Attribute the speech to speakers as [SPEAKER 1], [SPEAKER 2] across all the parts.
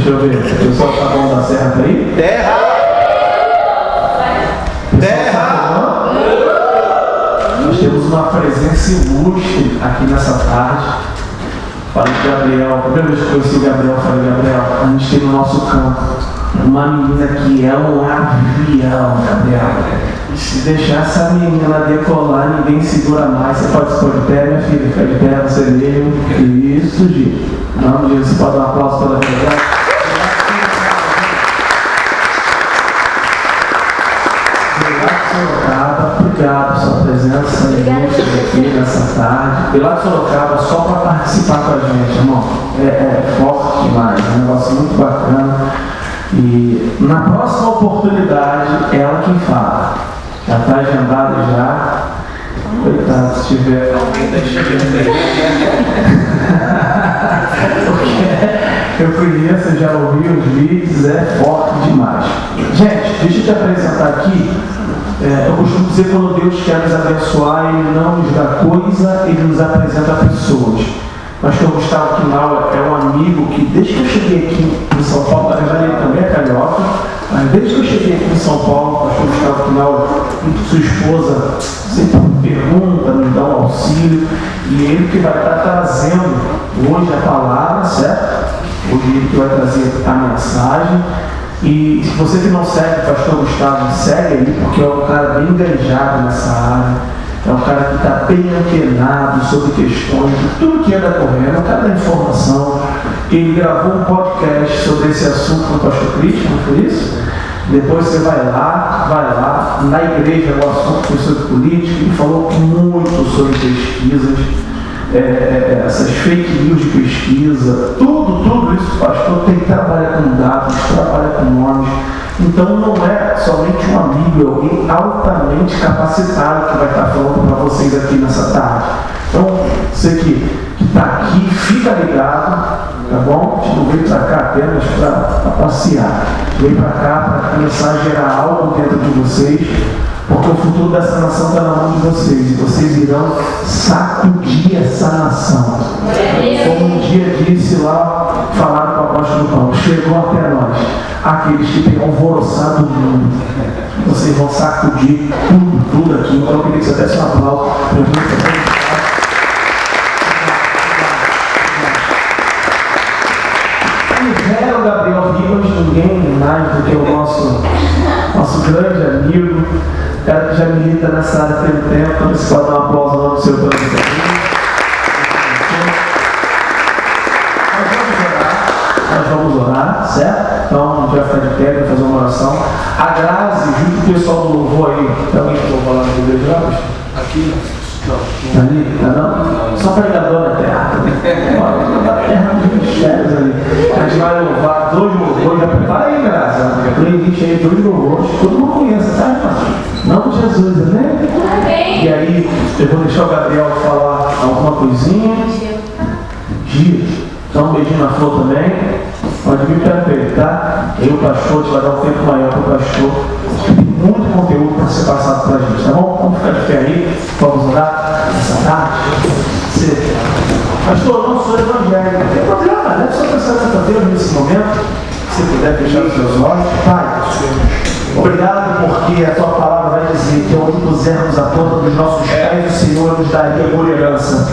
[SPEAKER 1] Deixa eu ver. O pessoal tá bom da serra tá aí?
[SPEAKER 2] Terra! Terra!
[SPEAKER 1] Nós temos uma presença ilustre aqui nessa tarde. Falei de Gabriel, a primeira vez que eu conheci o Gabriel, eu falei, Gabriel, a gente tem no nosso campo uma menina que é um avião, Gabriel. Se deixar essa menina decolar, ninguém segura mais. Você pode se pôr de pé, minha filha, fica de pé, você mesmo. Isso, Gi. Em nome de Jesus, você pode dar um aplauso pela verdade. Obrigado por sua presença ilustre aqui nessa tarde. E lá de Sorocaba, só para participar com a gente, irmão. É forte demais, é um negócio muito bacana. E na próxima oportunidade, ela quem fala. Já está agendado já. Coitado, se tiver alguém da Porque eu conheço, eu já ouvi os vídeos, é forte demais. Gente, deixa eu te apresentar aqui. Eu costumo dizer que quando Deus quer nos abençoar, Ele não nos dá coisa, Ele nos apresenta pessoas. O pastor Gustavo Quinal é um amigo que, desde que eu cheguei aqui em São Paulo, na verdade ele também é carioca, mas desde que eu cheguei aqui em São Paulo, o pastor Gustavo Quinal e sua esposa sempre me perguntam, me dão um auxílio, e ele que vai estar trazendo hoje a palavra, certo? Hoje ele que vai trazer a mensagem. E se você que não segue o pastor Gustavo, segue ele, porque é um cara bem engajado nessa área. É um cara que está bem antenado sobre questões de tudo que anda correndo, é um cara da informação. Ele gravou um podcast sobre esse assunto com o pastor Cristian, não foi isso? Depois você vai lá, na igreja o assunto foi sobre política, ele falou muito sobre pesquisas, essas fake news de pesquisa, tudo isso, pastor, tem que trabalhar com dados, trabalha com nomes. Então não é somente um amigo, é alguém altamente capacitado que vai estar falando para vocês aqui nessa tarde. Então, você que está aqui, fica ligado, tá bom? A gente não veio para cá apenas para passear, veio para cá para começar a gerar algo dentro de vocês, porque o futuro dessa nação está na mão de vocês, e vocês irão sacudir essa nação. Como um dia disse lá, falaram com o apóstolo Paulo, chegou até nós aqueles que têm alvoroçado o mundo. Vocês vão sacudir tudo aqui. Então eu queria que você desse um aplauso para mim. O Gabriel Ribas, ninguém mais do que o nosso grande amigo, cara que já milita nessa área tem tempo. Então você pode dar um aplauso lá no seu programa. Nós vamos orar, certo? Então a gente vai ficar de pé, vai fazer uma oração. A Grazi, junto com o pessoal do louvor aí, também que eu vou falar na igreja lá, pastor? Aqui não. Ali? Não? Só pregador na terra. Na terra de mistérios ali. A gente vai louvar 2 louvores. Já prepara aí, Grazi. Playlist aí, 2 louvores. Todo mundo conhece, tá, irmão? Não de Jesus, né? E aí, eu vou deixar o Gabriel falar alguma coisinha. Gia, dá um beijinho na flor também. Pode vir perto dele, tá? E o pastor, a gente vai dar um tempo maior para o pastor. Tem muito conteúdo para ser passado para a gente, tá bom? Vamos ficar de pé aí, vamos orar nessa tarde. Pastor, eu não sou evangélico, não tem problema, leve sua pensamento a Deus nesse momento. Se puder fechar os seus olhos, Pai. Obrigado porque a tua palavra vai dizer que onde pusermos a ponta dos nossos pés, o Senhor nos daria por herança.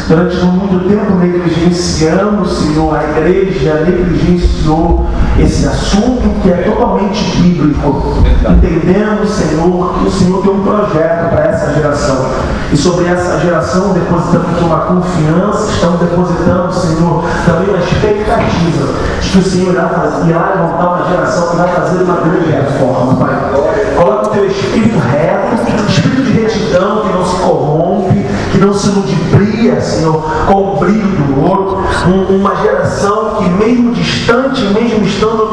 [SPEAKER 1] Durante muito tempo negligenciamos, Senhor, a igreja negligenciou esse assunto que é totalmente bíblico. Entendemos, Senhor, que o Senhor tem um projeto para essa geração. E sobre essa geração depositamos uma confiança, estamos depositando, Senhor, também uma expectativa de que o Senhor irá levantar uma geração que vai fazer uma grande reforma, Pai. Coloca o teu espírito reto, espírito de retidão que não se corrompe, que não se ludibria, Senhor, com o brilho do ouro. Uma geração que mesmo distante, mesmo estando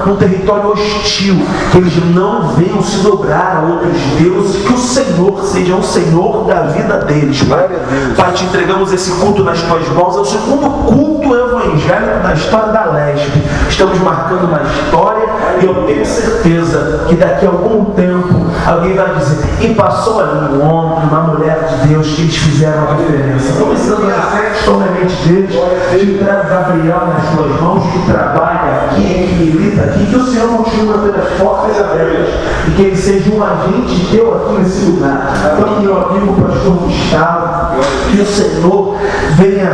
[SPEAKER 1] num território hostil, que eles não venham se dobrar a outros deuses, que o Senhor seja o Senhor da vida deles, Pai. Pai, te entregamos esse culto nas tuas mãos. É o segundo culto evangélico da história da Lespe. Estamos marcando uma história e eu tenho certeza que daqui a algum tempo alguém vai dizer, e passou ali um homem, uma mulher de Deus, que eles fizeram a diferença. Estão precisando da fé, estão na mente deles. Te entrego Gabriel nas tuas mãos, que trabalha aqui que grita aqui, que o Senhor continue mantendo as portas abertas e que ele seja um agente teu aqui nesse lugar. Então, meu amigo pastor Gustavo, que o Senhor venha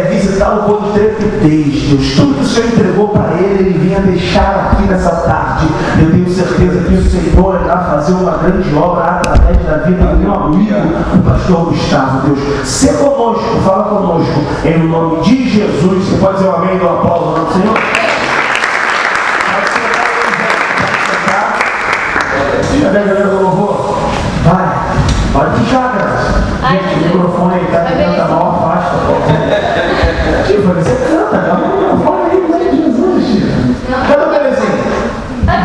[SPEAKER 1] visitá-lo com intrepidez, Deus. Tudo que o Senhor entregou para ele venha deixar aqui nessa tarde. Eu tenho certeza que o Senhor irá fazer uma grande obra através da vida do meu amigo, o pastor Gustavo, Deus. Se conosco, fala conosco, em nome de Jesus. Você pode dizer um amém do aplauso ao Senhor? Cadê a galera do louvor? Vai, pode ficar, cara. Gente, o microfone aí tá canta mal, afasta. Tipo, você canta, dá o microfone aí, em nome de Jesus, filho. Cadê o Belezinho?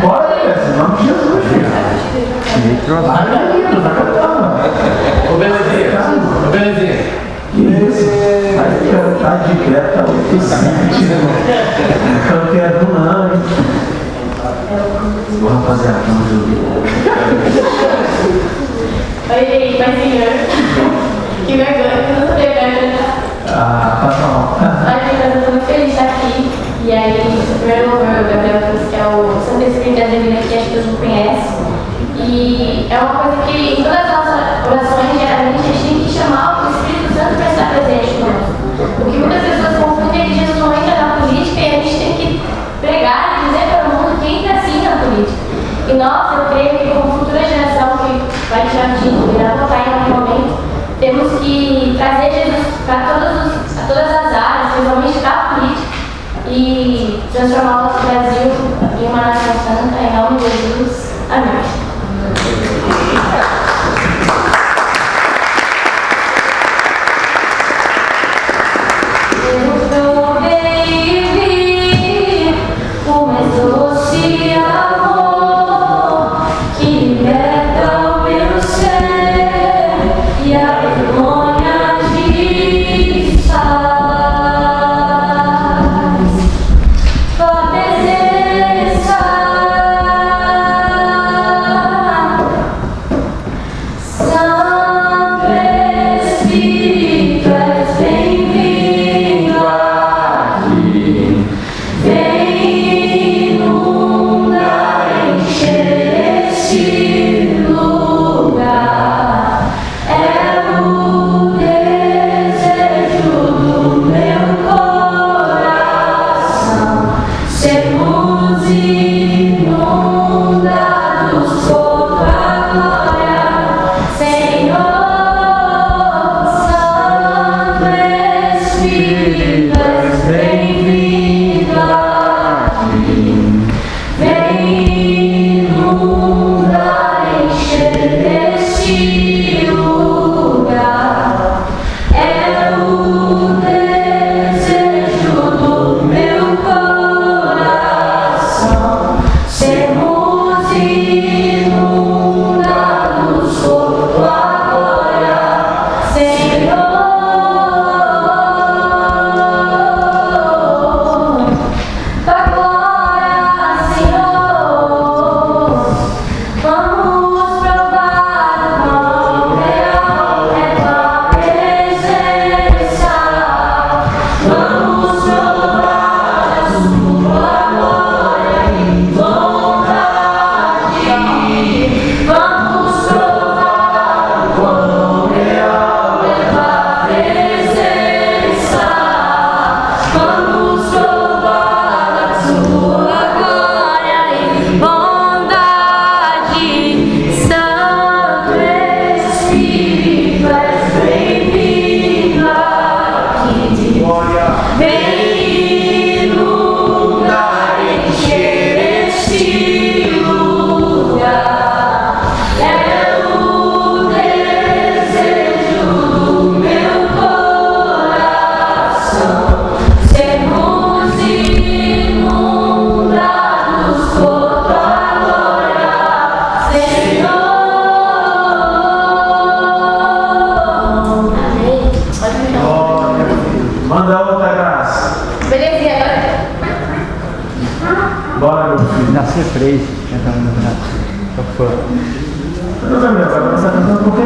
[SPEAKER 1] Bora, Belezinho, em nome de Jesus, filho. Vai, menino, vai cantando.
[SPEAKER 2] Ô, Belezinha.
[SPEAKER 1] Que isso? Vai cantar de beta 87, né? Não quero não, hein? Vou rapaziada, tamo junto.
[SPEAKER 3] Oi, gente, mas senhor. Que vergonha, eu não sabia cantar.
[SPEAKER 1] Tá bom.
[SPEAKER 3] Olha, eu estou muito feliz de estar aqui. E aí, o primeiro louvor, o Gabriel trouxe, que é o Santo Espírito da Divina, que acho que todo mundo conhece. E é uma coisa que em todas as nossas orações, geralmente, a gente tem que chamar o Espírito Santo para estar presente conosco. O que muitas pessoas confundem é que Jesus não entra na política e a gente tem que pregar e dizer para o mundo que entra sim na política. E nós, eu creio que como futura geração que vai tirar vindo, irá votar em algum momento, temos que trazer Jesus para todas as áreas, principalmente para a política, e transformar o nosso Brasil em uma nação santa, em nome de Jesus. Amém.
[SPEAKER 4] Nascer três, cantando no final. Tô fã.
[SPEAKER 1] Não, Gabriel, agora você está cantando por quê?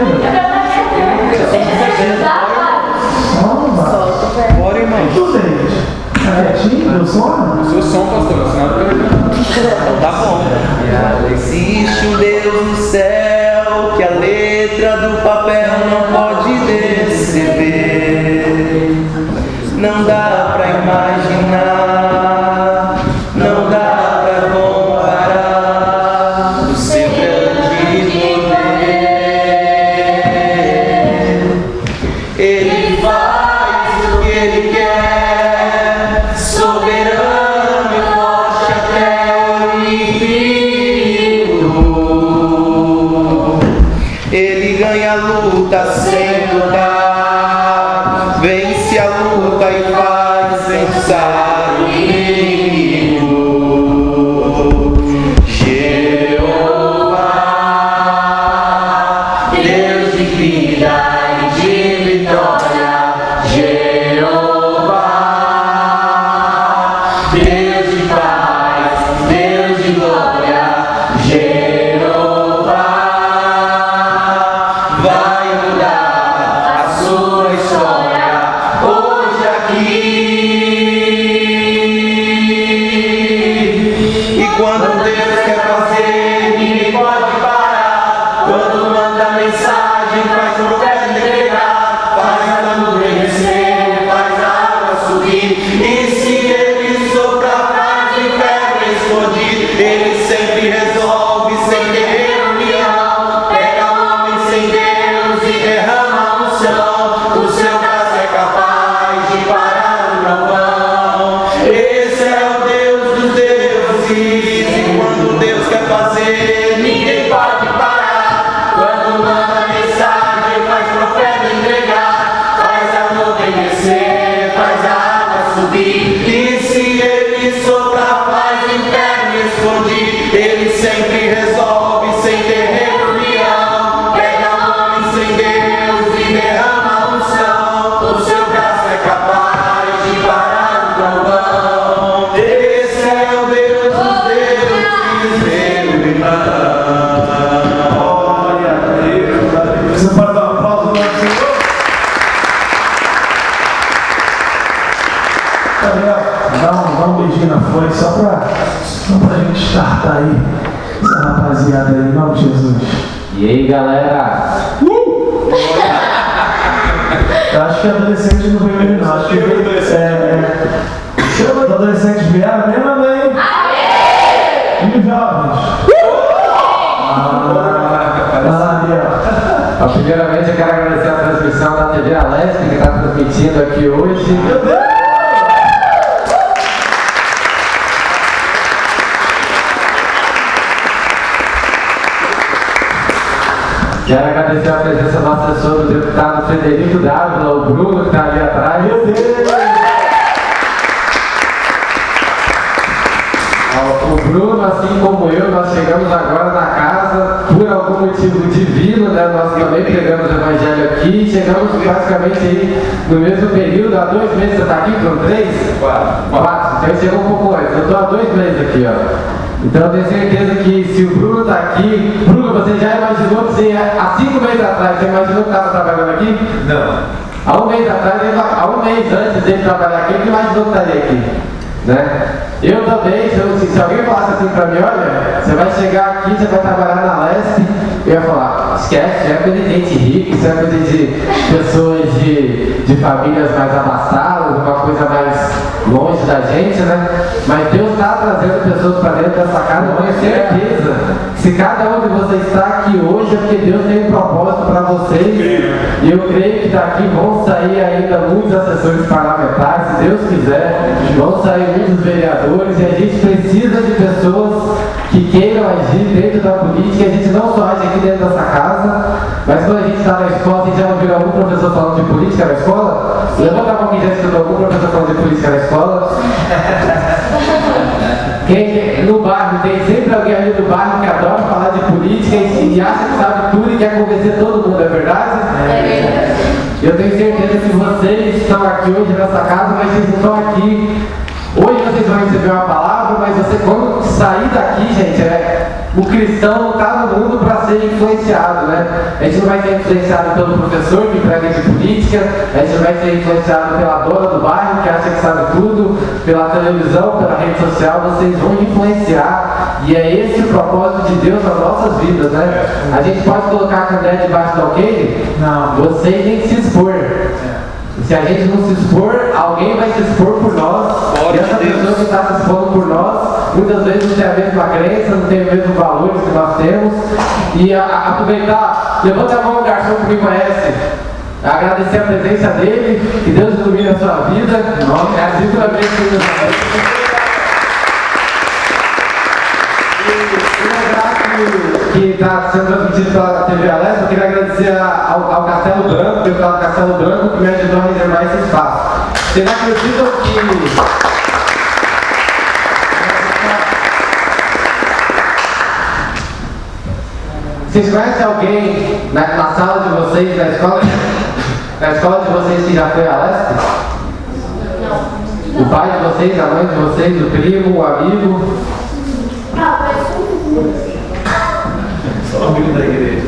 [SPEAKER 4] Bora, irmão.
[SPEAKER 1] Tudo, gente. certinho? Deu som?
[SPEAKER 5] O seu som, pastor, senão eu tá bom.
[SPEAKER 6] Existe um Deus no céu que a letra do papel não pode descrever. Não dá pra imaginar, não dá pra comparar o seu grande poder. Ele faz o que ele quer, soberano e forte até o infinito. Ele ganha a luta sem lutar, vence a luta e faz cessar o inimigo. Jeová, Deus de vida e de vitória. Jeová, Deus de paz, Deus de glória. Jeová, vai mudar a sua história hoje aqui. E quando Deus quer fazer, ninguém pode parar. Quando manda mensagem, faz o profeta entregar, faz a nuvem descer, faz a água subir. E se ele soprar, faz o inferno explodir. Ele sempre resolve sem ter reunião. Pega o homem sem Deus e derrama no chão. O seu braço é capaz de parar o trovão. Esse é o Deus dos deuses. E quando Deus quer fazer, ninguém pode parar. Quando manda mensagem, faz profeta entregar, faz a nuvem descer, faz a água subir. E se ele soprar, faz o inferno explodir. Ele sempre resolve sem ter reunião. Pega o homem sem Deus e derrama a unção. O seu braço é capaz de parar o trovão. Esse é o Deus dos deuses, meu irmão.
[SPEAKER 1] Glória a Deus. Você pode dar um aplauso para o Senhor? Gabriel, dá um beijinho na foice só pra gente startar aí essa rapaziada aí, em nome de Jesus.
[SPEAKER 2] E aí, galera?
[SPEAKER 1] Eu acho que adolescente não veio mesmo, não. Acho que veio os adolescentes vieram mesmo, amém? E os jovens?
[SPEAKER 2] Primeiramente, eu quero agradecer a transmissão da TV Alesp, que está transmitindo aqui hoje.
[SPEAKER 1] Meu Deus!
[SPEAKER 2] Quero agradecer a presença do nosso assessor, o deputado Frederico Dávila, o Bruno, que está ali atrás.
[SPEAKER 1] Meu Deus!
[SPEAKER 2] O Bruno, assim como eu, nós chegamos agora na casa por algum motivo divino, né? Nós também pregamos o evangelho aqui, chegamos praticamente aí no mesmo período, há 2 meses. Você está aqui? Foram 3? 4. Então chegou um pouco antes. Eu estou há 2 meses aqui, ó. Então eu tenho certeza que se o Bruno está aqui, Bruno, você já imaginou que você, há 5 meses atrás, você imaginou que estava trabalhando aqui?
[SPEAKER 5] Não.
[SPEAKER 2] Há 1 mês atrás, há 1 mês antes dele trabalhar aqui, ele imaginou que estaria aqui, né? Eu também, se alguém falasse assim pra mim, olha, você vai chegar aqui, você vai trabalhar na Alesp, eu ia falar, esquece, isso é coisa de gente rica, isso é coisa de pessoas de famílias mais abastadas, uma coisa mais longe da gente, né? Mas Deus está trazendo pessoas para dentro dessa casa, eu tenho certeza. Se cada um de vocês está aqui hoje, é porque Deus tem um propósito para vocês. E eu creio que daqui vão sair ainda muitos assessores parlamentares, se Deus quiser, vão sair muitos vereadores, e a gente precisa de pessoas que queiram agir dentro da política. A gente não só age aqui dentro dessa casa, mas quando a gente está na escola, a gente já não viu algum professor falando de política na escola? Levanta a mão quem já escutou algum professor falando de política na escola. No bairro, tem sempre alguém ali do bairro que adora falar de política e acha que sabe tudo e quer convencer todo mundo, é verdade?
[SPEAKER 3] É verdade.
[SPEAKER 2] Eu tenho certeza que vocês estão aqui hoje nessa casa, mas vocês não estão aqui. Hoje vocês vão receber uma palavra, mas você, quando sair daqui, gente, o cristão não está no mundo para ser influenciado, né? A gente não vai ser influenciado pelo professor que prega de política, a gente não vai ser influenciado pela dona do bairro que acha que sabe tudo, pela televisão, pela rede social, vocês vão influenciar. E é esse o propósito de Deus nas nossas vidas, né? A gente pode colocar a candeia debaixo do alqueire?
[SPEAKER 1] Não.
[SPEAKER 2] Vocês têm que se expor. Se a gente não se expor, alguém vai se expor por nós. E essa pessoa que está se expondo por nós, muitas vezes não tem a mesma crença, não tem os mesmos valores que nós temos. E aproveitar, levanta a mão, garçom que me conhece. Agradecer a presença dele, que Deus ilumine a sua vida. É a segunda vez que Deus que está sendo transmitido pela TV Alesp. Eu queria agradecer ao Castelo Branco, pelo Castelo Branco, que me ajudou a reservar esse espaço. Vocês acreditam que... Vocês conhecem alguém na sala de vocês, na escola de vocês que já foi a Alesp? Não. O pai de vocês, a mãe de vocês, o primo, o amigo?
[SPEAKER 1] Só amigo da igreja.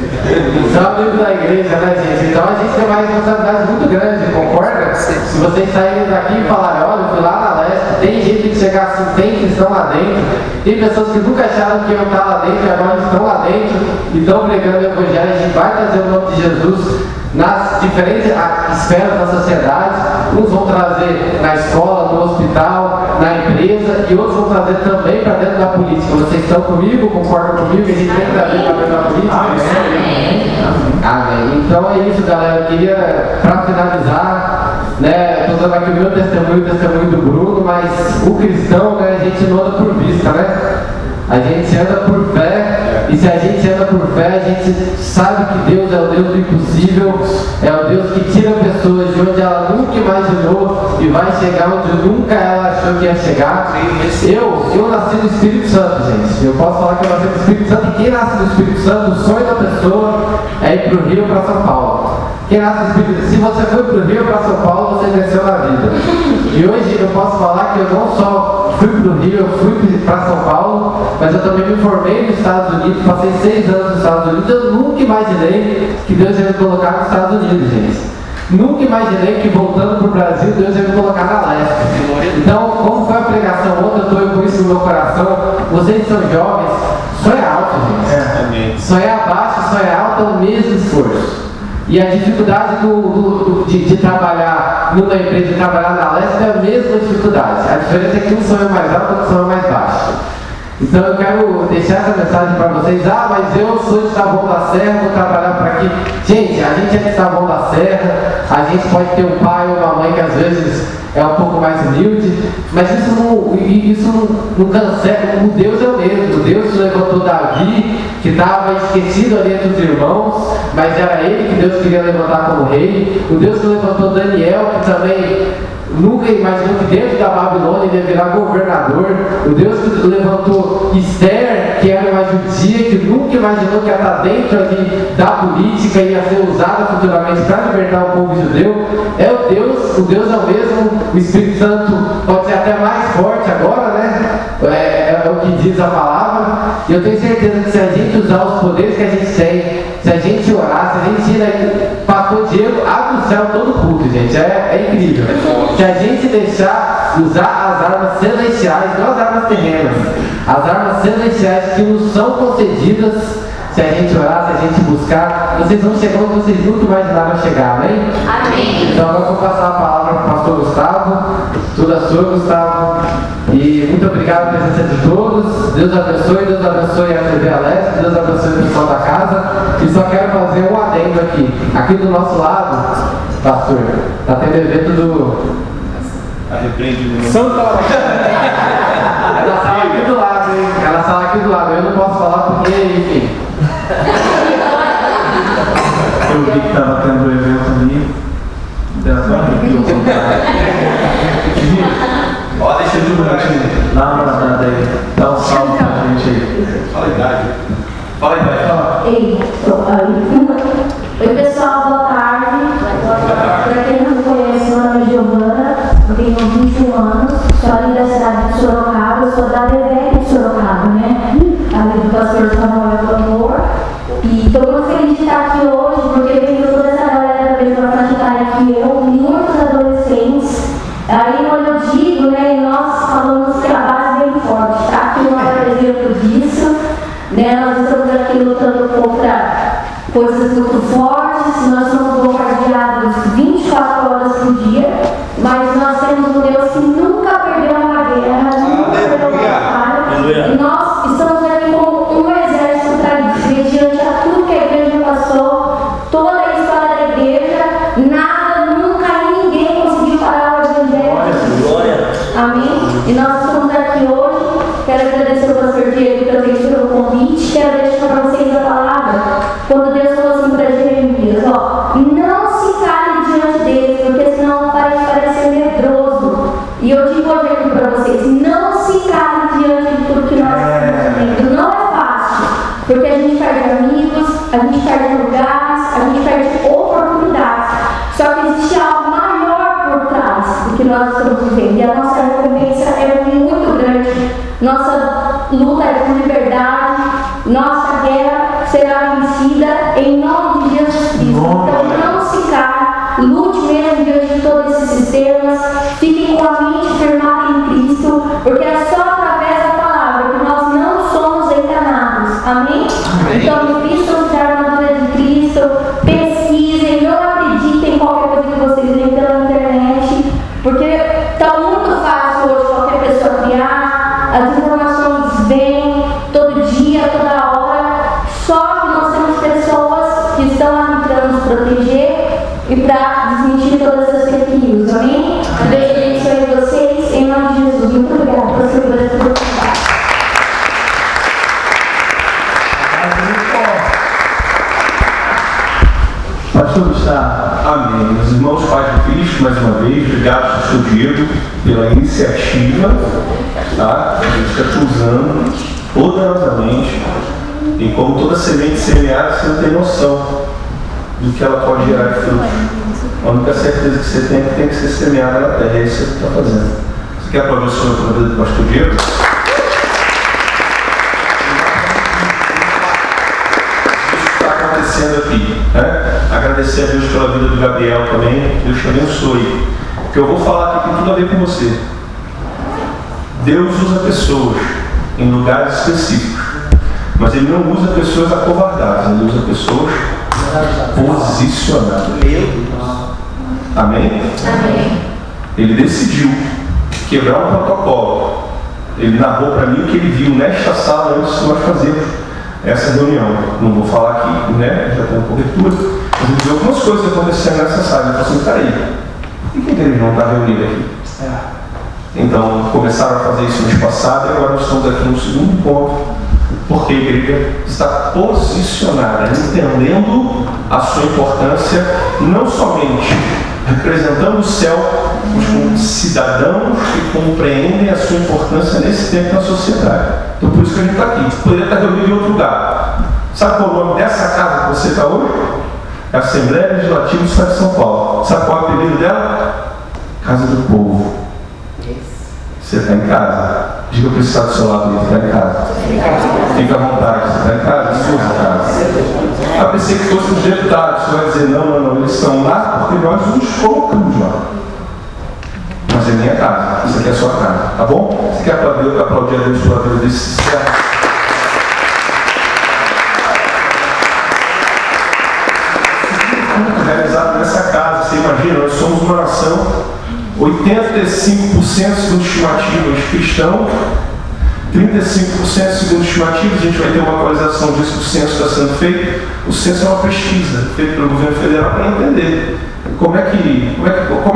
[SPEAKER 2] Só amigo da igreja, né, gente? Então a gente tem uma responsabilidade muito grande, concorda? Se vocês saírem daqui e falarem, olha, eu fui lá na Leste, tem gente que chega assim, tem cristão lá dentro, tem pessoas que nunca acharam que iam estar lá dentro e agora estão lá dentro e estão pregando o evangelho. A gente vai trazer o nome de Jesus nas diferentes esferas da sociedade. Uns vão trazer na escola, no hospital, na empresa, e outros vão trazer também para dentro da política. Vocês estão comigo? Concordam comigo? A gente tem que trazer para dentro da política? Amém. Então é isso, galera. Eu queria, para finalizar, né, estou dando aqui o meu testemunho, o testemunho do Bruno, mas o cristão, né, a gente não anda por vista, né? A gente anda por fé, e se a gente anda por fé, a gente sabe que Deus é o Deus do impossível, é o Deus que tira pessoas de onde ela nunca imaginou e vai chegar onde nunca ela achou que ia chegar. Eu nasci no Espírito Santo, gente. Eu posso falar que eu nasci no Espírito Santo, e quem nasce no Espírito Santo, o sonho da pessoa é ir para o Rio ou para São Paulo. Quem nasce no Espírito Santo, se você foi para o Rio ou para São Paulo, você venceu na vida. E hoje eu posso falar que eu não só fui para o Rio, eu fui para São Paulo, mas eu também me formei nos Estados Unidos, passei 6 anos nos Estados Unidos. Eu nunca imaginei que Deus ia me colocar nos Estados Unidos, gente. Nunca imaginei que voltando para o Brasil, Deus ia me colocar na Leste. Então, como foi a pregação ontem, eu estou com isso no meu coração. Vocês são jovens, sonha alto, gente. Sonhar baixo, sonhar alto é o mesmo esforço. E a dificuldade de trabalhar numa empresa, de trabalhar na Leste, é a mesma dificuldade. A diferença é que um sonho é mais alto e outro sonho é mais baixo. Então eu quero deixar essa mensagem para vocês. Mas eu sou de Taboão da Serra, vou trabalhar por aqui. Gente, a gente é de Taboão da Serra, a gente pode ter um pai ou uma mãe que às vezes é um pouco mais humilde, mas isso não cancela. O Deus é o mesmo. O Deus que levantou Davi, que estava esquecido ali entre os irmãos, mas era ele que Deus queria levantar como rei. O Deus que levantou Daniel, que também nunca imaginou que dentro da Babilônia ele ia virar governador. O Deus que levantou Esther, que era uma judia, que nunca imaginou que ia estar dentro ali da política e ia ser usada futuramente para libertar o povo judeu. É o Deus é o mesmo. O Espírito Santo pode ser até mais forte agora, né? É o que diz a palavra. E eu tenho certeza que se a gente usar os poderes que a gente tem, se a gente orar, se a gente ir aqui, pastor Diego abre o céu todo culto, gente. É incrível. Se a gente deixar usar as armas celestiais, não as armas terrenas, as armas celestiais que nos são concedidas, se a gente orar, se a gente buscar, vocês vão chegar onde vocês nunca imaginaram chegar, amém?
[SPEAKER 3] Amém.
[SPEAKER 2] Então agora eu vou passar a palavra para o pastor Gustavo, toda sua, Gustavo. E muito obrigado pela presença de todos. Deus abençoe a TV Alesp, Deus abençoe o pessoal da casa. E só quero fazer um adendo aqui. Aqui do nosso lado, pastor, está tendo evento do
[SPEAKER 5] Santa
[SPEAKER 2] É na sala aqui do lado, hein? É na sala aqui do lado. Eu não posso falar porque, enfim.
[SPEAKER 1] Eu vi que estava tendo um evento ali.
[SPEAKER 6] Ó, deixa eu divulgar.
[SPEAKER 1] Lá na verdade aí. Dá um salve pra gente aí.
[SPEAKER 6] Fala a idade. Fala a idade.
[SPEAKER 7] Ei, oi pessoal, boa tarde. Para quem não me conhece, meu nome é Giovana, eu tenho 21 anos, sou ali da cidade de Sorocaba, eu sou da DVEC de Sorocaba, né? Ali do pastor Samuel do Amor. E estou muito feliz de estar aqui hoje, porque veio toda essa galera da mesma faixa etária que eu, muitos adolescentes, Aí quando eu digo, né, nós falamos que a base é bem forte, tá? Aqui não é exemplo disso, né? Nós estamos aqui lutando contra coisas muito fortes, nós somos bombardeados 24 horas por dia, mas nós temos um Deus que nunca perdeu uma guerra, nunca perdeu uma batalha, e nós estamos aqui como um exército para isso, mediante a tudo que a igreja passou, toda a história da igreja, nada, nunca ninguém conseguiu parar o evangelho. Amém? E nós estamos aqui hoje. Quero agradecer ao pastor Diego também pelo convite. Quero deixar para vocês a palavra. Quando Deus falou assim para Jeremias, ó, não se cale diante deles, porque senão vai parecer medroso. E eu digo hoje aqui para vocês, não se cale diante de tudo que nós estamos vivendo. Não é fácil, porque a gente perde amigos, a gente perde lugares, a gente perde oportunidades. Só que existe algo maior por trás do que nós estamos vivendo. E a nossa recompensa é muito grande. Nossa luta é por liberdade. Nossa guerra será vencida em nome de Jesus Cristo. Então não se cale, lute mesmo diante de todos esses sistemas. Fiquem com a mente firmada em Cristo, porque é só através da palavra que nós não somos enganados. Amém? Então, Cristo, a armadura de Cristo, pesquisem, não acreditem em qualquer coisa que vocês veem pela internet, porque está muito fácil hoje qualquer pessoa criar, as informações vêm todo dia, toda hora, só que nós temos pessoas que estão aqui para nos proteger e para desmentir todas essas fake news. Amém? Deus abençoe vocês, em nome de Jesus. Muito obrigada por essa oportunidade.
[SPEAKER 1] Pastor Gustavo.
[SPEAKER 6] Amém. Meus irmãos, Pai de Cristo, mais uma vez, obrigado, pastor Diego, pela iniciativa, tá? A gente está te usando poderosamente, e como toda semente semeada, você não tem noção do que ela pode gerar de frutos. A única certeza que você tem é que tem que ser semeada na terra, é isso que você está fazendo. Você quer aplaudir o senhor pela vida do pastor Diego? Aqui, né? Agradecer a Deus pela vida do Gabriel também. Deus te abençoe. O que eu vou falar aqui tem tudo a ver com você. Deus usa pessoas em lugares específicos, mas Ele não usa pessoas acovardadas, Ele usa pessoas posicionadas. Amém?
[SPEAKER 3] Amém.
[SPEAKER 6] Ele decidiu quebrar um protocolo. Ele narrou para mim o que ele viu nesta sala antes de nós fazermos essa reunião. Não vou falar aqui, né? Já tenho cobertura. Mas ele viu algumas coisas acontecendo nessa sala. Ele falou assim: peraí, por que eles não estão reunidos aqui? Então, começaram a fazer isso no mês passado e agora nós estamos aqui no segundo ponto, porque a igreja está posicionada, entendendo a sua importância, não somente representando o céu, mas como cidadãos que compreendem a sua importância nesse tempo na sociedade. Então, por isso que a gente está aqui. Poderia estar reunido em outro lugar. Sabe qual é o nome dessa casa que você está hoje? É a Assembleia Legislativa do Estado de São Paulo. Sabe qual é o apelido dela? Casa do Povo. Você está em casa. Diga para o estado do seu lado, você está em casa. Fica à vontade, você está em casa, sua casa. Eu pensei que fosse os deputados, você vai dizer: não, eles estão lá porque nós nos colocamos lá. Mas é minha casa, isso aqui é a sua casa, tá bom? Você quer aplaudir a Deus pela vida desse servo? Realizado nessa casa, você imagina, nós somos uma nação. 85% segundo estimativas cristãos, 35% segundo estimativas. A gente vai ter uma atualização disso que o censo está sendo feito. O censo é uma pesquisa feita pelo governo federal para entender como é que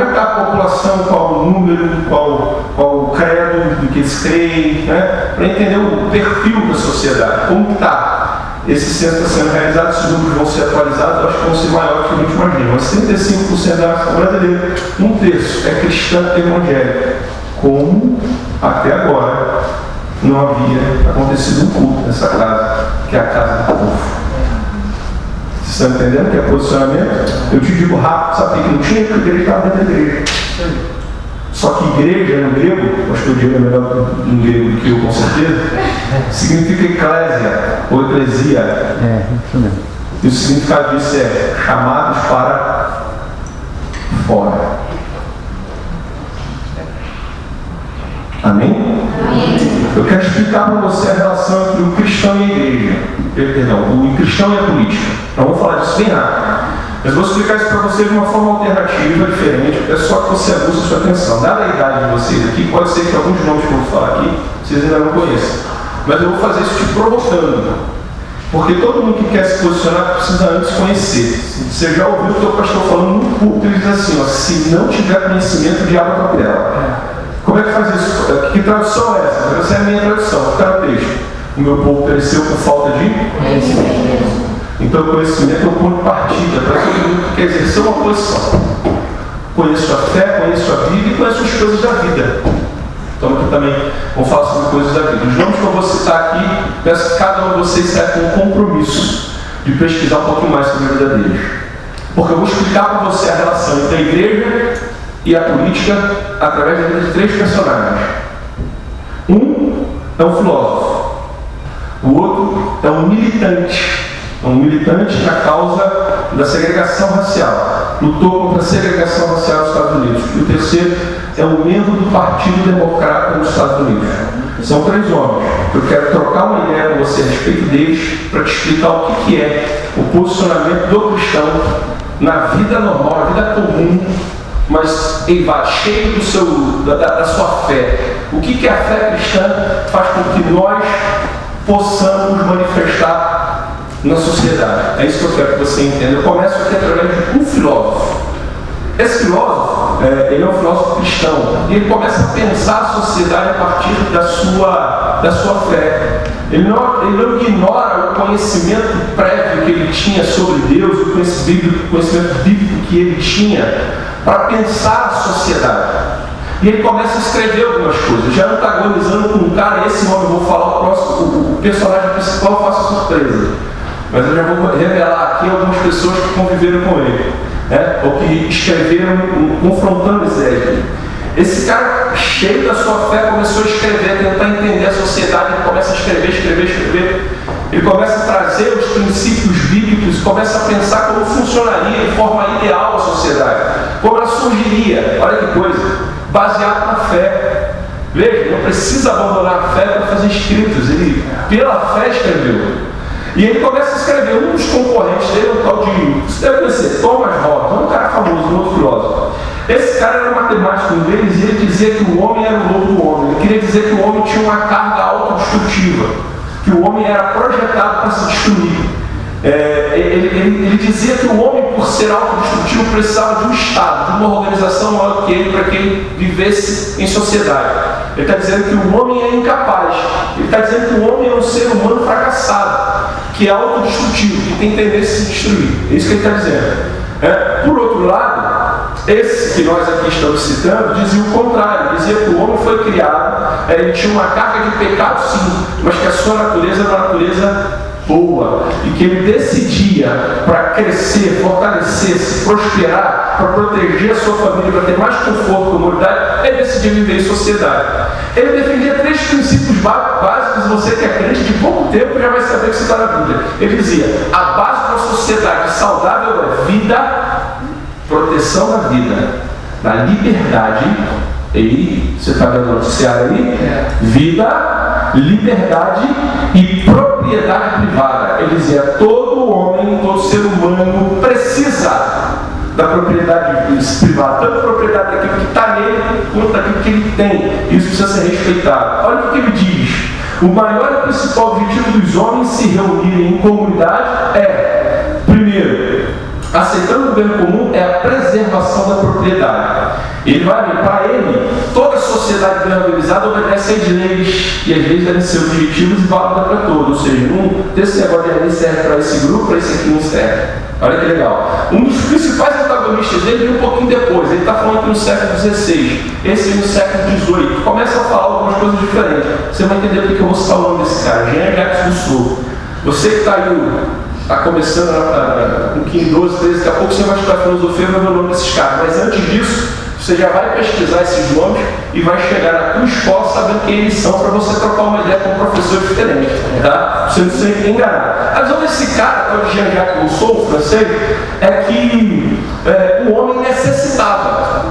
[SPEAKER 6] está a população, qual o número, qual o credo do que eles creem, né? Para entender o perfil da sociedade, como está. Esse censo está sendo realizado, esses números vão ser atualizados, acho que vão ser maiores do que a gente imagina. Mas 35% da nação brasileira, um terço, é cristã evangélica. Como até agora não havia acontecido um culto nessa casa, que é a casa do povo. Vocês estão entendendo o que é posicionamento? Eu te digo rápido, sabe que não tinha, porque a igreja estava dentro da igreja. Só que igreja no grego, acho que o Diego é melhor no grego do que eu, com certeza, significa eclésia ou eclesia.
[SPEAKER 4] É, isso mesmo.
[SPEAKER 6] E o significado disso é chamados para fora.
[SPEAKER 1] Amém? Eu quero explicar para você a relação entre o cristão e a igreja. Perdão, o cristão e a política. Então vamos falar disso bem rápido. Mas vou explicar isso para você de uma forma alternativa, diferente. É só que você abusa a sua atenção. Dada a idade de vocês aqui, pode ser que alguns nomes que eu vou falar aqui vocês ainda não conheçam. Mas eu vou fazer isso te provocando. Porque todo mundo que quer se posicionar precisa antes conhecer. Você já ouviu o teu pastor falando no púlpito, ele diz assim, ó, se não tiver conhecimento, o diabo atropela. Como é que faz isso? Que tradução é essa? Essa é a minha tradução, está no texto. O meu povo pereceu por falta de conhecimento. Então, o conhecimento é o ponto de partida para todo mundo que quer exercer uma posição. Conheço a fé, conheço a vida e conheço as coisas da vida. Então, aqui também vamos falar sobre coisas da vida. Os nomes que eu vou citar aqui, peço que cada um de vocês saia com um compromisso de pesquisar um pouquinho mais sobre a vida deles. Porque eu vou explicar para você a relação entre a igreja e a política através da vida de 3 personagens. Um é um filósofo, o outro é um militante. É um militante na causa da segregação racial, lutou contra a segregação racial nos Estados Unidos. E o terceiro é um membro do Partido Democrata nos Estados Unidos. São 3 homens. Eu quero trocar uma ideia com você a respeito deles para te explicar o que é o posicionamento do cristão na vida normal, na vida comum, mas cheio da sua fé. O que a fé cristã faz com que nós possamos manifestar na sociedade? É isso que eu quero que você entenda. Eu começo aqui através de um filósofo. Esse filósofo, ele é um filósofo cristão, e ele começa a pensar a sociedade a partir da sua fé. Ele não ignora o conhecimento prévio que ele tinha sobre Deus, o conhecimento bíblico que ele tinha, para pensar a sociedade. E ele começa a escrever algumas coisas, já antagonizando com um cara, esse nome eu vou falar o próximo, o personagem principal, eu faço surpresa. Mas eu já vou revelar aqui algumas pessoas que conviveram com ele, né? Ou que escreveram confrontando Ezequiel. Esse cara, cheio da sua fé, começou a escrever, a tentar entender a sociedade. Ele começa a escrever. Ele começa a trazer os princípios bíblicos, começa a pensar como funcionaria de forma ideal a sociedade, como ela surgiria. Olha que coisa, baseado na fé. Veja, não precisa abandonar a fé para fazer escritos. Ele, pela fé, escreveu. E ele começa a escrever. Um dos concorrentes dele é um tal de, você deve conhecer, Thomas Hobbes, um cara famoso, um outro filósofo. Esse cara era matemático deles e ele dizia que o homem era o lobo do homem. Ele queria dizer que o homem tinha uma carga autodestrutiva, que o homem era projetado para se destruir. Ele dizia que o homem, por ser autodestrutivo, precisava de um Estado, de uma organização maior que ele, para que ele vivesse em sociedade. Ele está dizendo que o homem é incapaz. Ele está dizendo que o homem é um ser humano fracassado, que é autodestrutivo, que tem tendência a se destruir. É isso que ele está dizendo. Por outro lado, esse que nós aqui estamos citando dizia o contrário. Dizia que o homem foi criado, ele tinha uma carga de pecado sim, mas que a sua natureza era uma natureza boa, e que ele decidia para crescer, fortalecer-se, prosperar, para proteger a sua família, para ter mais conforto, comodidade, ele decidia viver em sociedade. Ele defendia 3 princípios básicos, você que é crente de pouco tempo já vai saber que isso está na Bíblia. Ele dizia, a base de uma sociedade saudável é vida, proteção da vida, da liberdade, e você está vendo o noticiário aí? Vida, liberdade e propriedade privada. Ele dizia, todo homem, todo ser humano precisa da propriedade privada, tanto propriedade daquilo que está nele, quanto daquilo que ele tem. Isso precisa ser respeitado. Olha o que ele diz. O maior e principal objetivo dos homens se reunirem em comunidade é, primeiro, aceitando o governo comum, é a preservação da propriedade. Ele vai ver, para ele, toda sociedade bem organizada obedece às leis, e as leis devem ser objetivas e válidas para todos. Ou seja, esse negócio de lei serve para esse grupo, para esse aqui não serve. Olha que legal. Um dos principais antagonistas dele veio um pouquinho depois. Ele está falando aqui no século XVI, esse no século XVIII. Começa a falar algumas coisas diferentes. Você vai entender porque eu vou citar o nome desse cara, Jean-Jacques Rousseau. Você que está aí, está começando com 15, 12, 13, daqui a pouco você vai estudar filosofia e vai ver o nome desses caras. Mas antes disso, você já vai pesquisar esses nomes e vai chegar na tua escola sabendo quem eles são, para você trocar uma ideia com um professor diferente, tá? Você não se enganar. A visão desse cara, o Jean-Jacques Rousseau, francês, é que o homem necessitava.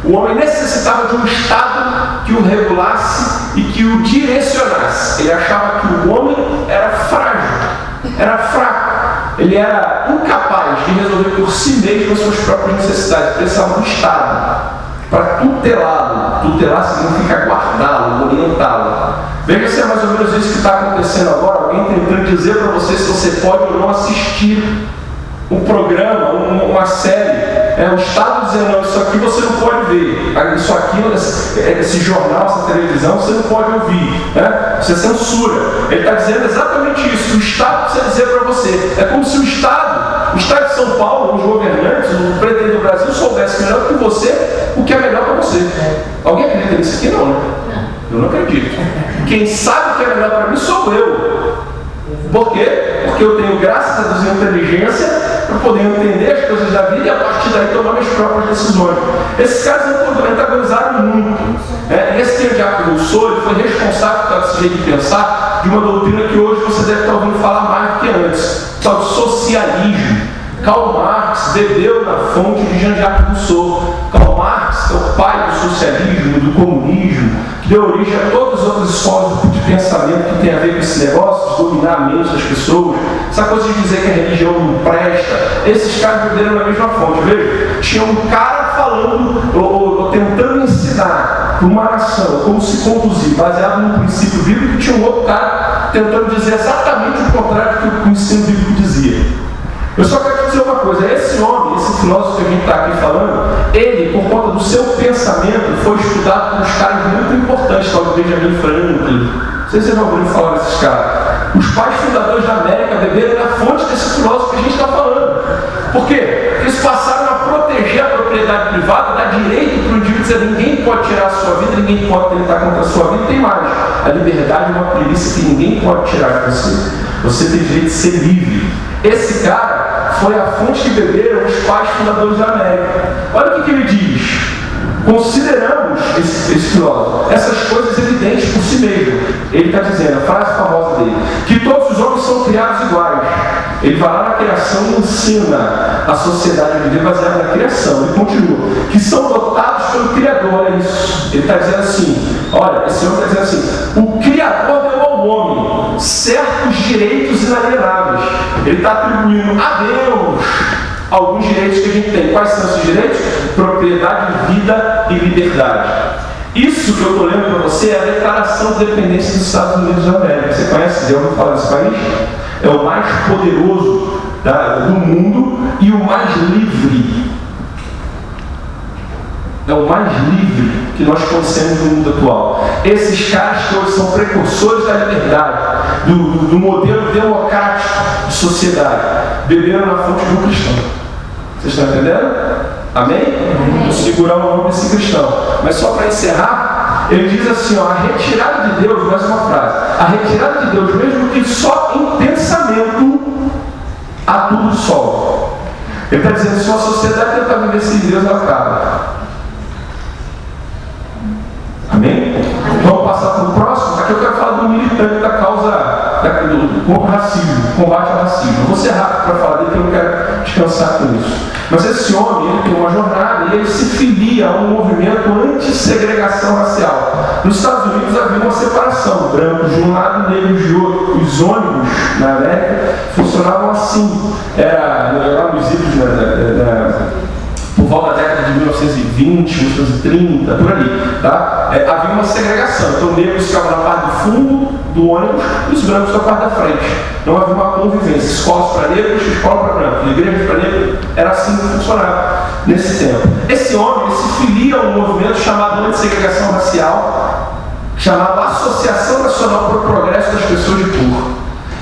[SPEAKER 1] O homem necessitava de um Estado que o o regulasse e que o direcionasse. Ele achava que o homem era frágil, era fraco. Ele era incapaz de resolver por si mesmo as suas próprias necessidades. Precisava do Estado para tutelá-lo. Tutelar significa guardá-lo, orientá-lo. Veja se é mais ou menos isso que está acontecendo agora. Alguém tentando dizer para você se você pode ou não assistir um programa, uma série. O Estado dizendo, não, isso aqui você não pode ver. Isso aqui, esse jornal, essa televisão, você não pode ouvir. Você censura. Ele está dizendo exatamente isso. O Estado precisa dizer para você. É como se o Estado de São Paulo, os governantes, o presidente do Brasil soubesse melhor que você o que é melhor para você. Alguém acredita nisso aqui? Não, né? Eu não acredito. Quem sabe o que é melhor para mim sou eu. Por quê? Porque eu tenho, graças a Deus, inteligência para poder entender as coisas da vida e a partir daí tomar minhas próprias decisões. Esses caras antagonizaram muito. Esse Jean-Jacques Rousseau, ele foi responsável por esse jeito de pensar de uma doutrina que hoje você deve estar ouvindo falar mais do que antes, tal de socialismo. Karl Marx bebeu na fonte de Jean-Jacques Rousseau. Karl Marx é o pai do socialismo, do comunismo, que deu origem a todas as outras escolas de pensamento que tem a ver com esse negócio de dominar a mente das pessoas. Essa coisa de dizer que a religião não presta. Esses caras beberam na mesma fonte. Veja, tinha um cara falando, ou tentando ensinar para uma nação como se conduzir, baseado no princípio bíblico, e tinha um outro cara tentando dizer exatamente o contrário do que o ensino bíblico dizia. Eu só quero dizer uma coisa, esse homem, esse filósofo que a gente está aqui falando, ele, por conta do seu pensamento, foi estudado por uns caras muito importantes, como Benjamin Franklin. Não sei se vocês já ouviram falar desses caras. Os pais fundadores da América beberam na fonte desse filósofo que a gente está falando. Por quê? Porque eles passaram a proteger a propriedade privada, dar direito para o indivíduo dizer ninguém pode tirar a sua vida, ninguém pode tentar contra a sua vida. Tem mais. A liberdade é uma premissa que ninguém pode tirar de você. Você tem direito de ser livre. Esse cara foi a fonte que beberam os pais fundadores da América. Olha o que ele diz. Consideramos, esse filósofo, essas coisas evidentes por si mesmo. Ele está dizendo, a frase famosa dele, que todos os homens são criados iguais. Ele vai lá na criação e ensina a sociedade a viver baseada na criação. Ele continua, que são dotados pelo Criador, é isso. Ele está dizendo assim, olha, esse homem está dizendo assim, o Criador deu ao homem certos direitos inalienáveis. Ele está atribuindo a Deus alguns direitos que a gente tem. Quais são esses direitos? Propriedade, vida e liberdade. Isso que eu estou lendo para você é a declaração de dependência dos Estados Unidos da América. Você conhece? Já ouviu falar desse país? É o mais poderoso do mundo e o mais livre. É o mais livre que nós conhecemos no mundo atual. Esses caras que hoje são precursores da liberdade, do modelo democrático de sociedade, beberam na fonte do cristão. Vocês estão entendendo? Amém? Vou segurar o nome desse cristão. Mas só para encerrar, ele diz assim, ó, a retirada de Deus, mais uma frase, a retirada de Deus, mesmo que só em pensamento, a tudo solve. Ele está dizendo, se uma sociedade tentar viver sem Deus, ela acaba. Amém? Vamos passar para o próximo. Aqui eu quero falar do militante da causa do racismo, combate ao racismo. Eu vou ser rápido para falar dele, porque eu não quero descansar com isso. Mas esse homem, ele tem uma jornada e ele se filia a um movimento anti-segregação racial. Nos Estados Unidos havia uma separação, brancos de um lado, negros de outro. Os ônibus na América funcionavam assim. Era lá nos idos por volta da década de 1920, 1930, por ali, tá? Havia uma segregação. Então, negros ficavam na parte do fundo do ônibus e os brancos na parte da frente. Não havia uma convivência. Escolas para negros, escola para brancos. Igrejas para negros. Era assim que funcionava nesse tempo. Esse homem se filia a um movimento chamado Antissegregação Racial, chamado Associação Nacional para o Progresso das Pessoas de Cor.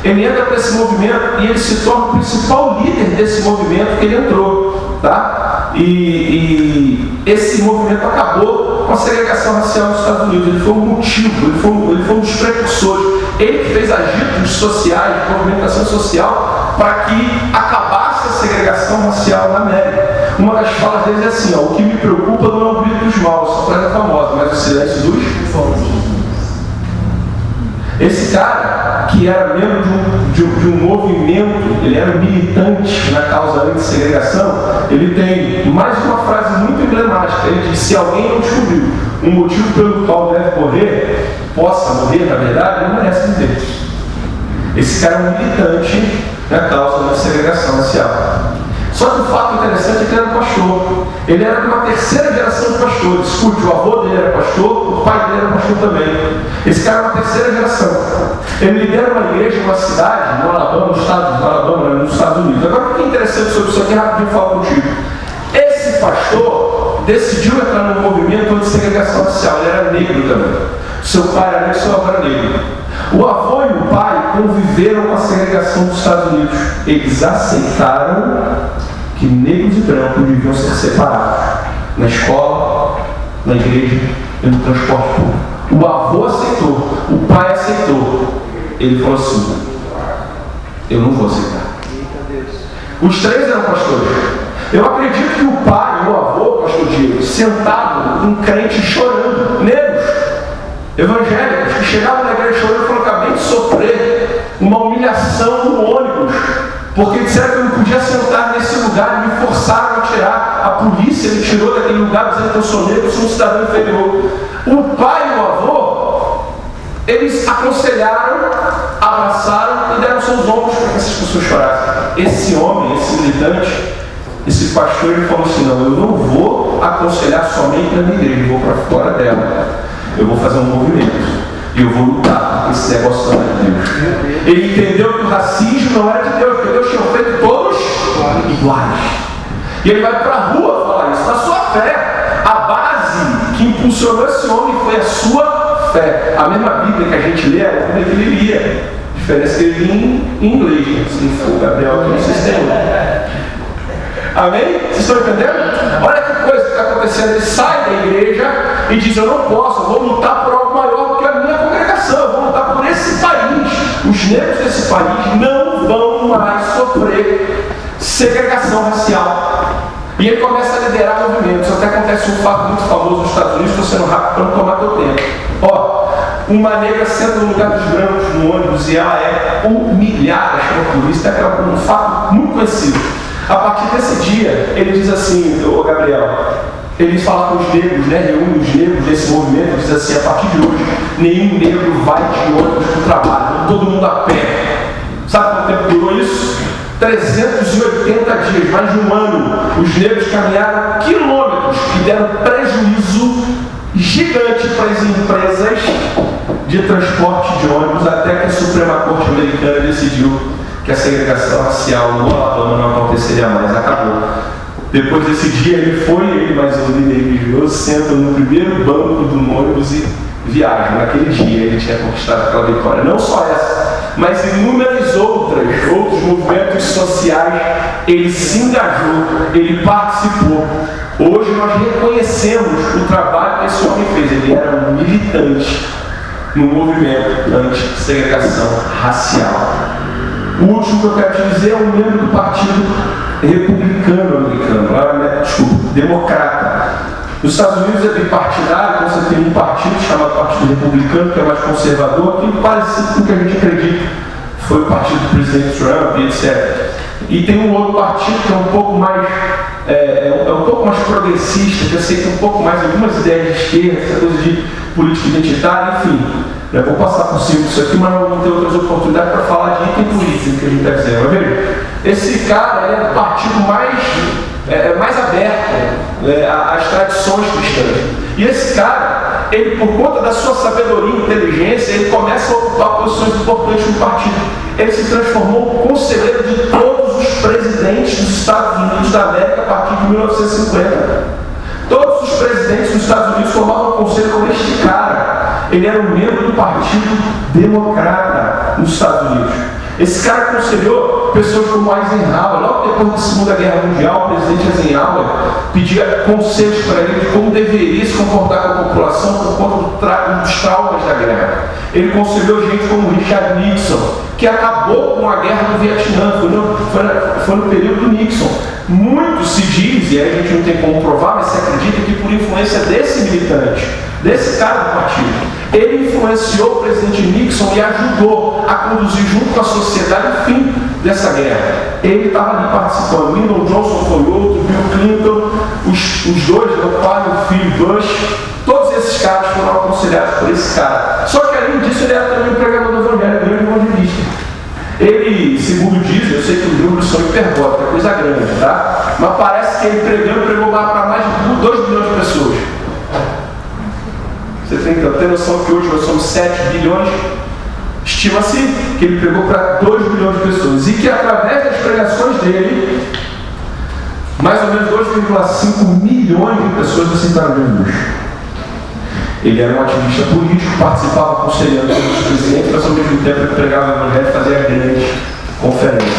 [SPEAKER 1] Ele entra para esse movimento e ele se torna o principal líder desse movimento que ele entrou, tá? E esse movimento acabou com a segregação racial nos Estados Unidos. Ele foi um motivo, ele foi um dos precursores. Ele que fez agitos sociais, movimentação social, para que acabasse a segregação racial na América. Uma das falas dele é assim, ó, o que me preocupa não é o grito dos maus, essa frase é famosa, mas o silêncio dos... Esse cara, que era membro de um movimento, ele era militante na causa anti-segregação, ele tem mais uma frase muito emblemática. Ele diz: se alguém não descobriu um motivo pelo qual deve morrer, possa morrer, na verdade, não merece viver. Esse cara é um militante na causa da segregação racial. Só que o fato interessante é que ele era pastor. Ele era de uma terceira geração de pastores. Escute, o avô dele era pastor, o pai dele era pastor também. Esse cara é uma terceira geração. Ele lidera uma igreja em uma cidade, no Alabama, no estado do Alabama, nos Estados Unidos. Agora, o que é interessante sobre isso aqui, rapidinho falar contigo. Esse pastor decidiu entrar num movimento anti-segregação racial. Ele era negro também. Seu pai era negro, seu avô era negro. O avô e o pai conviveram com a segregação dos Estados Unidos. Eles aceitaram que negros e brancos deviam ser separados na escola, na igreja e no transporte público. O avô aceitou, o pai aceitou. Ele falou assim: eu não vou aceitar. Os três eram pastores. Eu acredito que o pai e o avô, pastor Diego, sentado, um crente chorando, negros, evangélicos, que chegavam na igreja chorando e falaram: acabei de sofrer uma humilhação no ônibus, porque disseram que eu não podia sentar nesse lugar, me forçaram a tirar. A polícia me tirou daquele lugar dizendo que eu sou negro, eu sou um cidadão inferior. O pai e o avô, eles aconselharam, abraçaram e deram seus ombros para que essas pessoas chorassem. Esse homem, esse militante, esse pastor, ele falou assim: não, eu não vou aconselhar somente na minha igreja, eu vou para fora dela. Eu vou fazer um movimento e eu vou lutar, porque esse negócio não é de Deus. Ele entendeu que o racismo não era de Deus, porque Deus tinha feito todos iguais. E ele vai para a rua falar isso, na sua fé. A base que impulsionou esse homem foi a sua fé. A mesma Bíblia que a gente lê é a Bíblia que ele lia. A diferença é que ele lia em inglês, se for o Gabriel aqui no sistema. Amém? Vocês estão entendendo? Olha que coisa que está acontecendo. Ele sai da igreja e diz: eu não posso, eu vou lutar por algo maior do que a minha congregação, eu vou lutar por esse país. Os negros desse país não vão mais sofrer segregação racial. E ele começa a liderar movimentos. Até acontece um fato muito famoso nos Estados Unidos, estou sendo rápido para não tomar teu tempo. Ó, uma negra senta no lugar dos brancos no ônibus e ela é humilhada, chama a polícia, é um fato muito conhecido. A partir desse dia, ele diz assim: ô Gabriel, ele fala com os negros, né, reúne os negros desse movimento, diz assim: a partir de hoje, nenhum negro vai de ônibus para o trabalho, todo mundo a pé. Sabe quanto tempo durou isso? 380 dias, mais de um ano. Os negros caminharam quilômetros e deram prejuízo gigante para as empresas de transporte de ônibus, até que a Suprema Corte Americana decidiu que a segregação racial no Alabama não aconteceria mais. Acabou. Depois desse dia, ele mais um líder religioso, senta no primeiro banco do ônibus e viaja. Naquele dia ele tinha conquistado aquela vitória. Não só essa, mas inúmeras outros movimentos sociais. Ele se engajou, ele participou. Hoje nós reconhecemos o trabalho que esse homem fez. Ele era um militante no movimento anti-segregação racial. O último que eu quero te dizer é um membro do Partido Republicano Americano, democrata. Nos Estados Unidos é bipartidário, então você tem um partido chamado Partido Republicano, que é mais conservador, que parecido com o que a gente acredita. Foi o partido do presidente Trump, etc. E tem um outro partido que é um pouco mais progressista, que aceita um pouco mais algumas ideias de esquerda, essa coisa de política identitária, enfim. Eu vou passar por cima disso aqui, mas não vou ter outras oportunidades para falar de item político que a gente está dizendo. Mas veja, esse cara é do partido mais aberto às tradições cristãs. E esse cara, ele, por conta da sua sabedoria e inteligência, ele começa a ocupar posições importantes no partido. Ele se transformou em conselheiro de todos os presidentes dos Estados Unidos da América a partir de 1950. Todos os presidentes dos Estados Unidos formavam um conselho com este cara. Ele era um membro do Partido Democrata nos Estados Unidos. Esse cara aconselhou pessoas como Eisenhower. Logo depois da Segunda Guerra Mundial, o presidente Eisenhower pedia conselhos para ele de como deveria se comportar com a população por conta dos traumas da guerra. Ele aconselhou gente como Richard Nixon, que acabou com a guerra do Vietnã, foi no período do Nixon. Muito se diz, e aí a gente não tem como provar, mas se acredita que por influência desse militante, desse cara do partido, ele influenciou o presidente Nixon e ajudou a conduzir junto com a sociedade o fim dessa guerra. Ele estava ali participando. Lyndon Johnson foi outro, Bill Clinton, os dois, o pai e o filho Bush, todos esses caras foram aconselhados por esse cara. Só que além disso, ele era também um pregador do evangelho, grande evangelista. Ele, segundo diz, eu sei que os números são hiperbólicos, é coisa grande, tá? Mas parece que ele pregou para mais de 2 bilhões de pessoas. Você tem que ter noção que hoje nós somos 7 bilhões. Estima-se que ele pregou para 2 bilhões de pessoas. E que através das pregações dele, mais ou menos 2,5 milhões de pessoas aceitaram Jesus. Ele era um ativista político, participava aconselhando os presidentes, mas ao mesmo tempo ele pregava o evangelho e fazia grandes conferências.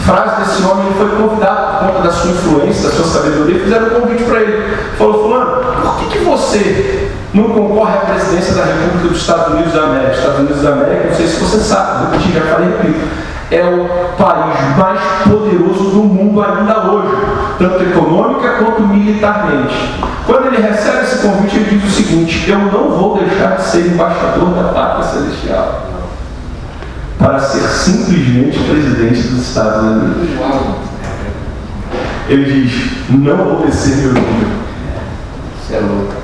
[SPEAKER 1] Frase desse homem, ele foi convidado por conta da sua influência, da sua sabedoria, fizeram um convite para ele. Falou: fulano, por que você não concorre à presidência da República dos Estados Unidos da América? Estados Unidos da América, não sei se você sabe, eu já falei aqui, é o país mais poderoso do mundo ainda hoje, tanto econômica quanto militarmente. Quando ele recebe esse convite, ele diz o seguinte: eu não vou deixar de ser embaixador da pátria celestial para ser simplesmente presidente dos Estados Unidos. Ele diz: não vou descer meu número. Isso é louco.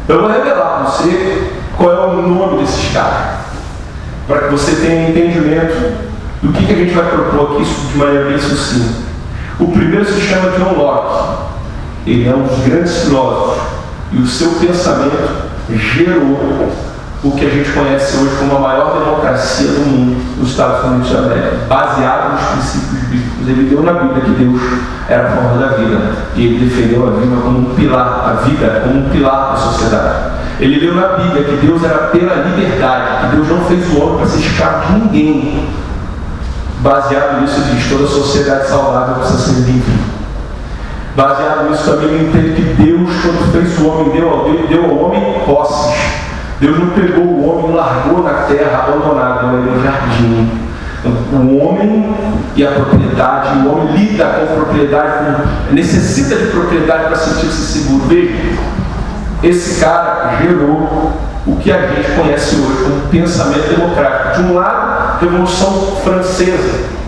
[SPEAKER 1] Eu vou revelar para você qual é o nome desses caras, para que você tenha entendimento do que a gente vai propor aqui de maneira bem sucinta. O primeiro se chama John Locke. Ele é um dos grandes filósofos e o seu pensamento gerou o que a gente conhece hoje como a maior democracia do mundo, os Estados Unidos da América, baseado nos princípios bíblicos. Ele deu na Bíblia que Deus era a forma da vida e ele defendeu a vida como um pilar, a vida como um pilar da sociedade. Ele leu na Bíblia que Deus era pela liberdade, que Deus não fez o homem para ser escravo de ninguém. Baseado nisso, diz: toda sociedade saudável precisa ser livre. Baseado nisso também, ele entende que Deus, quando fez o homem, deu ao homem posses. Deus não pegou o homem e largou na terra abandonado, deu ele no jardim. O homem e a propriedade, o homem lida com a propriedade, necessita de propriedade para sentir-se seguro. Veja, esse cara gerou o que a gente conhece hoje como pensamento democrático. De um lado, Revolução Francesa,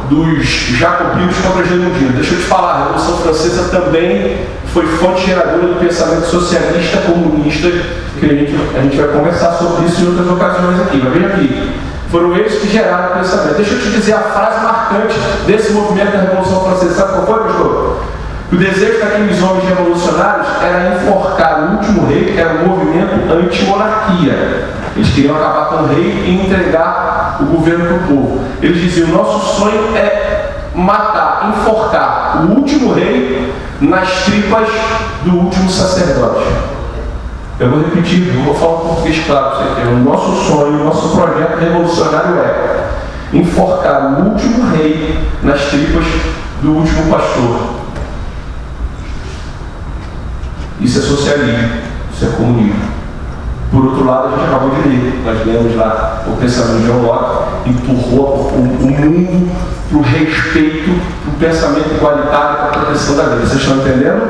[SPEAKER 1] dos jacobinos contra a Gerundina. Deixa eu te falar, a Revolução Francesa também foi fonte geradora do pensamento socialista, comunista, que a gente vai conversar sobre isso em outras ocasiões aqui. Mas veja aqui, foram eles que geraram o pensamento. Deixa eu te dizer a frase marcante desse movimento da Revolução Francesa. Sabe qual foi, pastor? O desejo daqueles homens revolucionários era enforcar o último rei, que era o movimento anti-monarquia. Eles queriam acabar com o rei e entregar o governo para o povo. Eles diziam: nosso sonho é matar, enforcar o último rei nas tripas do último sacerdote. Eu vou repetir, eu vou falar um português claro para você. O nosso sonho, o nosso projeto revolucionário é enforcar o último rei nas tripas do último pastor. Isso é socialismo, isso é comunismo. Por outro lado, a gente acabou de ler, nós lemos lá o pensamento de John Locke, empurrou o mundo para o respeito, para o pensamento igualitário, para a proteção da vida. Vocês estão entendendo?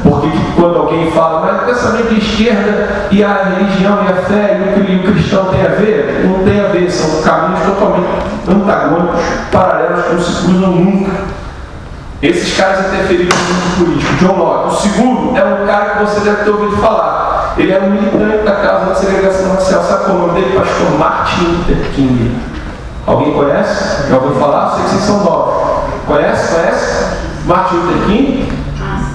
[SPEAKER 1] Porque quando alguém fala, mas o pensamento de esquerda e a religião e a fé e o cristão tem a ver? Não tem a ver, são caminhos totalmente antagônicos, paralelos, que não se cruzam nunca. Esses caras interferiram no mundo político. John Locke. O segundo é um cara que você deve ter ouvido falar. Ele era um militante da causa da segregação racial. Sabe qual é o nome dele? Pastor Martin Luther King. Alguém conhece? Já ouviu falar? Sei que vocês são novos. Conhece? Martin Luther King?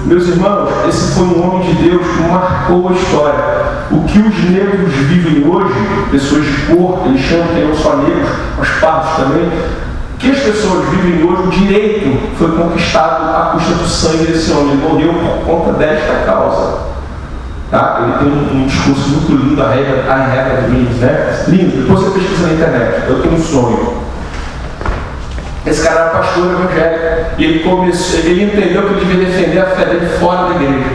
[SPEAKER 1] Meus irmãos, esse foi um homem de Deus que marcou a história. O que os negros vivem hoje, pessoas de cor, eles chamam que não só negros, mas pardos também, o que as pessoas vivem hoje, o direito foi conquistado à custa do sangue desse homem. Ele morreu por conta desta causa. Tá? Ele tem um discurso muito lindo, a regra de mim, né? Lindo, depois você pesquisa na internet. Eu tenho um sonho. Esse cara era pastor evangélico. E ele entendeu que ele devia defender a fé dele fora da igreja.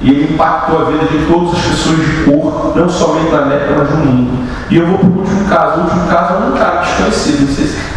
[SPEAKER 1] E ele impactou a vida de todas as pessoas de cor, não somente na América, mas no mundo. E eu vou para o último caso. O último caso é um cara desconhecido, não sei se